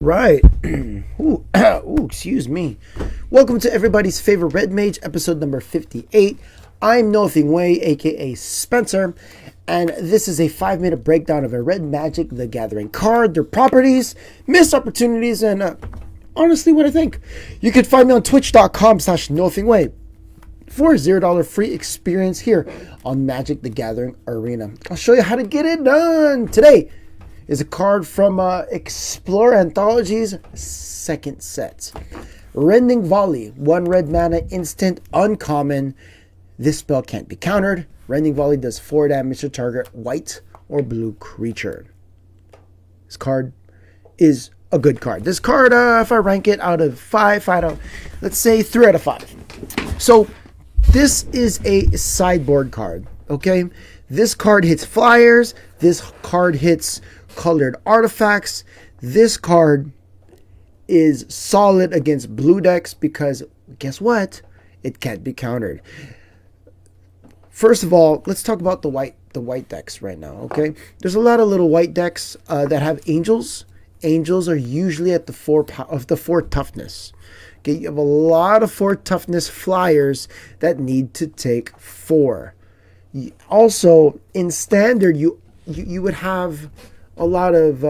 Right. Excuse me. Welcome to everybody's favorite Red Mage, episode number 58. I'm Nothing Way, aka Spencer, and this is a 5-minute breakdown of a Red Magic the Gathering card, their properties, missed opportunities, and honestly, what I think. You can find me on twitch.com/nothingway for a $0 free experience here on Magic the Gathering Arena. I'll show you how to get it done today. Is a card from Explore Anthology's second set. Rending Volley, 1 red mana, instant, uncommon. This spell can't be countered. Rending Volley does 4 damage to target white or blue creature. This card is a good card. This card, if I rank it out of 5, let's say 3 out of 5. So this is a sideboard card, okay? This card hits flyers. This card hits colored artifacts. This card is solid against blue decks because guess what? It can't be countered. First of all, let's talk about the white decks right now, okay? There's a lot of little white decks that have angels. Angels are usually at the 4 toughness. Okay, you have a lot of 4 toughness flyers that need to take 4. Also, in standard, you would have a lot of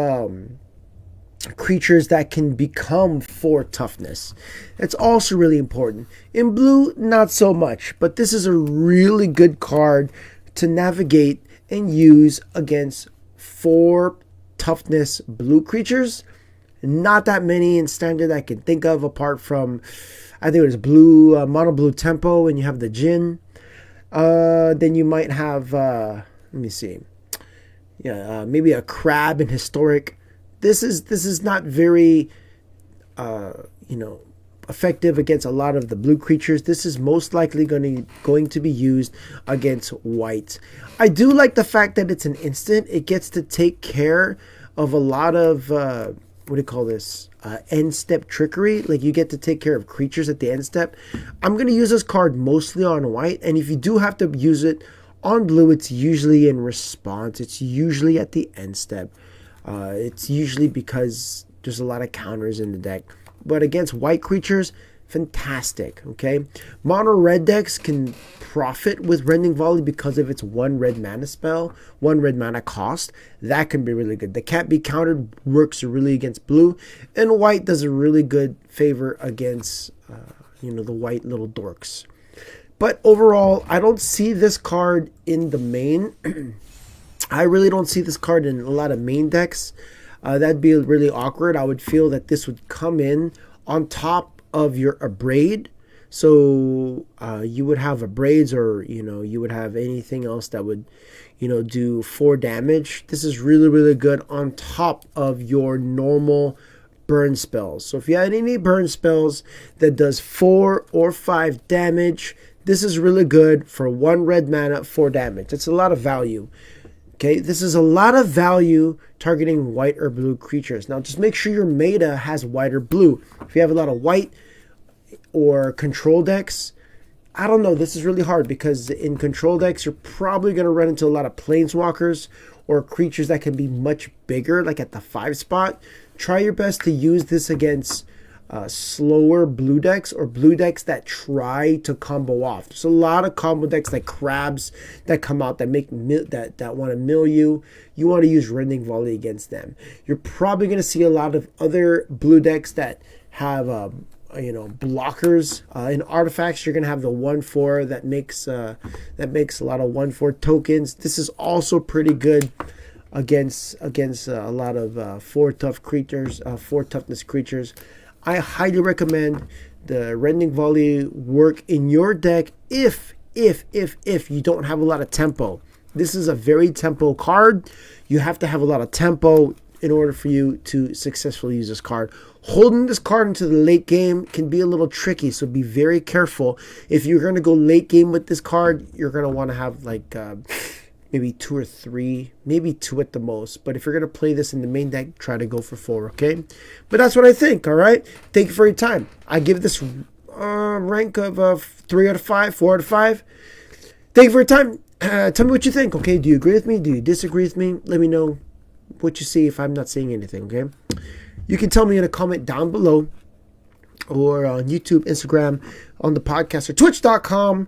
creatures that can become 4 toughness. That's also really important. In blue, not so much, but this is a really good card to navigate and use against 4 toughness blue creatures. Not that many in standard I can think of apart from, I think it was blue, mono blue tempo, and you have the Jin. Then you might have, let me see. Yeah, maybe a crab in historic. This is not very, effective against a lot of the blue creatures. This is most likely going to be used against white. I do like the fact that it's an instant. It gets to take care of a lot of what do you call this? End step trickery. Like you get to take care of creatures at the end step. I'm going to use this card mostly on white, and if you do have to use it on blue, it's usually in response. It's usually at the end step. It's usually because there's a lot of counters in the deck. But against white creatures, fantastic, okay? Mono red decks can profit with Rending Volley because of its 1 red mana spell, 1 red mana cost. That can be really good. The can't be countered works really against blue, and white does a really good favor against, the white little dorks. But overall, I don't see this card in the main. I really don't see this card in a lot of main decks. That'd be really awkward. I would feel that this would come in on top of your Abrade. So you would have Abrades, or you would have anything else that would do 4 damage. This is really, really good on top of your normal burn spells. So if you had any burn spells that does 4 or 5 damage, this is really good for 1 red mana, 4 damage. That's a lot of value. Okay, this is a lot of value targeting white or blue creatures. Now, just make sure your meta has white or blue. If you have a lot of white or control decks, I don't know. This is really hard because in control decks, you're probably going to run into a lot of planeswalkers or creatures that can be much bigger, like at the 5 spot. Try your best to use this against slower blue decks or blue decks that try to combo off. There's a lot of combo decks like crabs that come out that that want to mill you. You want to use Rending Volley against them. You're probably going to see a lot of other blue decks that have blockers in artifacts. You're going to have the 1/4 that makes a lot of 1/4 tokens. This is also pretty good against a lot of 4 toughness creatures. I highly recommend the Rending Volley work in your deck if you don't have a lot of tempo. This is a very tempo card. You have to have a lot of tempo in order for you to successfully use this card. Holding this card into the late game can be a little tricky, so be very careful. If you're going to go late game with this card, you're going to want to have like maybe 2 or 3, maybe 2 at the most. But if you're going to play this in the main deck, try to go for 4, okay? But that's what I think, all right? Thank you for your time. I give this rank of 3 out of 5, 4 out of 5. Thank you for your time. Tell me what you think, okay? Do you agree with me? Do you disagree with me? Let me know what you see if I'm not seeing anything, okay? You can tell me in a comment down below, or on YouTube, Instagram, on the podcast, or twitch.com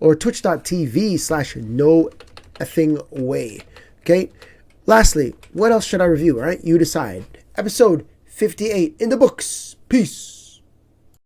or twitch.tv/no effing way. Okay. Lastly, what else should I review? All right. You decide. Episode 58 in the books. Peace.